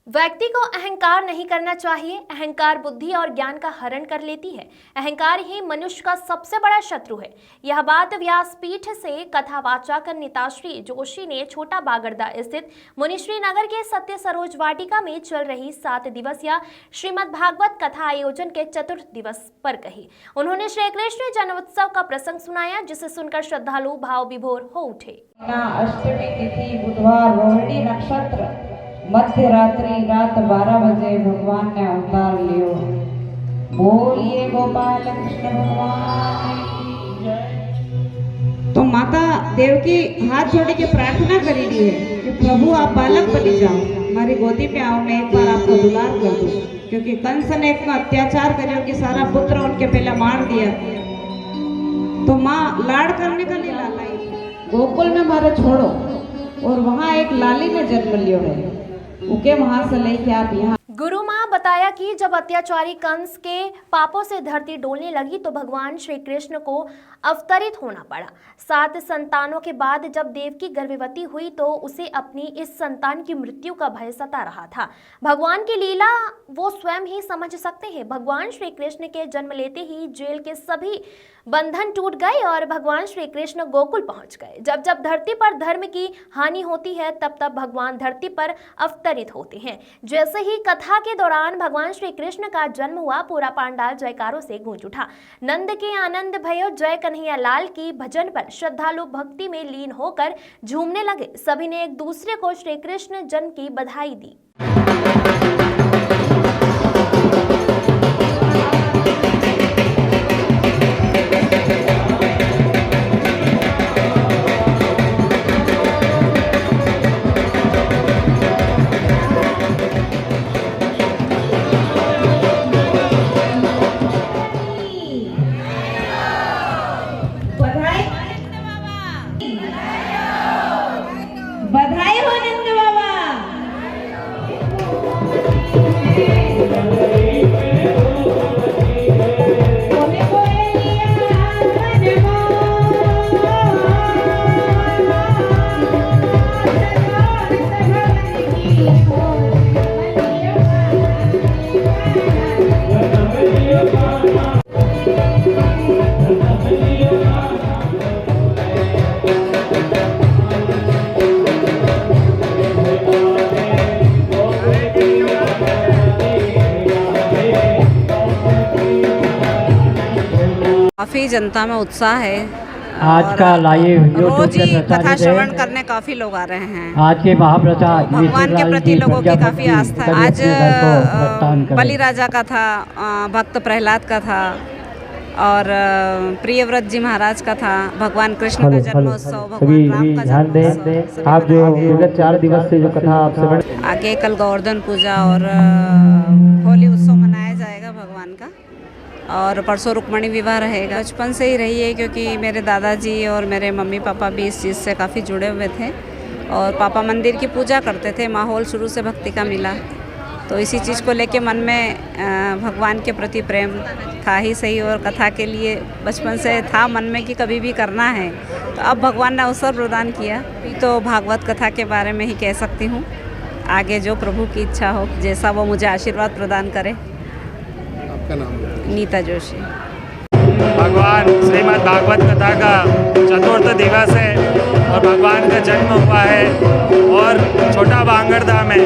व्यक्ति को अहंकार नहीं करना चाहिए। अहंकार बुद्धि और ज्ञान का हरण कर लेती है। अहंकार ही मनुष्य का सबसे बड़ा शत्रु है। यह बात व्यासपीठ से कथावाचक नीताश्री जोशी ने छोटा बागड़दा स्थित मुनिश्री नगर के सत्य सरोज वाटिका में चल रही 7 दिवसीय श्रीमद् भागवत कथा आयोजन के चतुर्थ दिवस पर कही। उन्होंने श्री कृष्ण जन्मोत्सव का प्रसंग सुनाया, जिसे सुनकर श्रद्धालु भाव विभोर हो उठे। अष्टमी तिथि बुधवार रोहिणी नक्षत्र मध्य रात्रि रात 12 बजे भगवान ने अवतार लियो। बोलिए गोपाल कृष्ण भगवान की जय। तो माता देवकी हाथ जोड़ के प्रार्थना करेगी है कि प्रभु आप बालक बन जाओ, हमारी गोदी में आओ, मैं एक बार आपको दुलार कर दूं, क्योंकि कंस ने इतना अत्याचार करियो कि सारा पुत्र उनके पहले मार दिया। तो माँ लाड़ करने का नहीं लालाई, गोकुल में मारे छोड़ो, और वहाँ एक लाली ने जन्म लियो है, उके वहां से लेके आप यहाँ। गुरु माँ बताया कि जब अत्याचारी कंस के पापों से धरती डोलने लगी तो भगवान श्री कृष्ण को अवतरित होना पड़ा। 7 संतानों के बाद जब देवकी गर्भवती हुई तो उसे अपनी इस संतान की मृत्यु का भय सता रहा था। भगवान की लीला वो स्वयं ही समझ सकते हैं। भगवान श्री कृष्ण के जन्म लेते ही जेल के सभी बंधन टूट गए और भगवान श्री कृष्ण गोकुल पहुंच गए। जब जब धरती पर धर्म की हानि होती है तब तब भगवान धरती पर अवतरित होते हैं। जैसे ही कथा के दौरान भगवान श्री कृष्ण का जन्म हुआ, पूरा पांडाल जयकारों से गूंज उठा। नंद के आनंद भयो जय कन्हैया लाल की भजन पर श्रद्धालु भक्ति में लीन होकर झूमने लगे। सभी ने एक दूसरे को श्री कृष्ण जन्म की बधाई दी। बधाई हो नंद बाबा। काफ़ी जनता में उत्साह है। आज का लाइव रोज ही कथा श्रवण करने काफ़ी लोग आ रहे हैं। आज के महाप्रसाद भगवान के प्रति लोगों की काफ़ी आस्था है। आज बलिराजा का था, भक्त प्रहलाद का था और प्रियव्रत जी महाराज का था, भगवान कृष्ण का जन्मोत्सव, भगवान राम का जन्मोत्सव। आप जो विगत 4 दिवस से जो कथा आप श्रवण, आगे कल गोवर्धन पूजा और होली उत्सव मनाया जाएगा भगवान का, और परसों रुक्मणी विवाह रहेगा। बचपन से ही रही है, क्योंकि मेरे दादाजी और मेरे मम्मी पापा भी इस चीज़ से काफ़ी जुड़े हुए थे और पापा मंदिर की पूजा करते थे। माहौल शुरू से भक्ति का मिला, तो इसी चीज़ को लेके मन में भगवान के प्रति प्रेम था ही सही, और कथा के लिए बचपन से था मन में कि कभी भी करना है। तो अब भगवान ने अवसर प्रदान किया, तो भागवत कथा के बारे में ही कह सकती हूँ। आगे जो प्रभु की इच्छा हो, जैसा वो मुझे आशीर्वाद प्रदान करे। आपका नाम? नीता जोशी। भगवान श्रीमद् भागवत कथा का चतुर्थ दिवस है और भगवान का जन्म हुआ है, और छोटा बांगड़दा में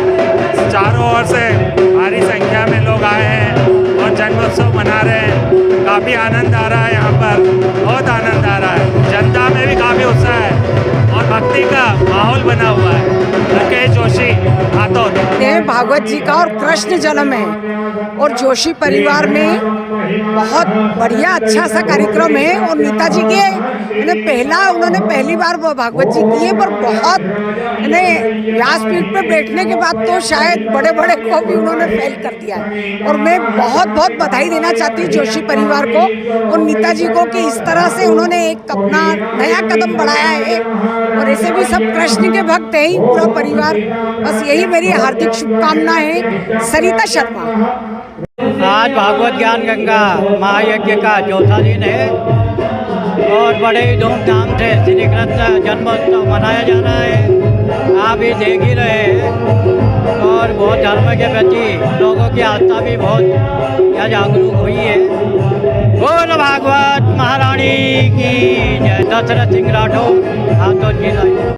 चारों ओर से भारी संख्या में लोग आए हैं और जन्मोत्सव मना रहे हैं। काफ़ी आनंद आ रहा है, यहाँ पर बहुत आनंद आ रहा है। जनता में भी काफ़ी उत्साह है और भक्ति का माहौल बना हुआ है। राकेश जोशी हाथों भागवत जी का और कृष्ण जन्म है, और जोशी परिवार में बहुत बढ़िया अच्छा सा कार्यक्रम है। और नेताजी के उन्होंने पहली बार वो भागवत जी किए, पर बहुत व्यासपीठ पे बैठने के बाद तो शायद बड़े बड़े को भी उन्होंने फेल कर दिया है। और मैं बहुत बहुत बधाई देना चाहती हूँ जोशी परिवार को और नेताजी को कि इस तरह से उन्होंने एक अपना नया कदम बढ़ाया है। और ऐसे भी सब कृष्ण के भक्त हैं ही पूरा परिवार। बस यही मेरी हार्दिक शुभकामनाएं है। सरिता शर्मा। आज भागवत ज्ञान गंगा महायज्ञ का चौथा दिन है और बड़े धूमधाम से श्री कृष्ण जन्मोत्सव मनाया जा रहा है। आप भी देख ही रहे हैं और बहुत धर्म के प्रति लोगों की आस्था भी बहुत यहाँ जागरूक हुई है। बोल भागवत महारानी की जय। दशरथ सिंह राठौर, हाथों की लाइन।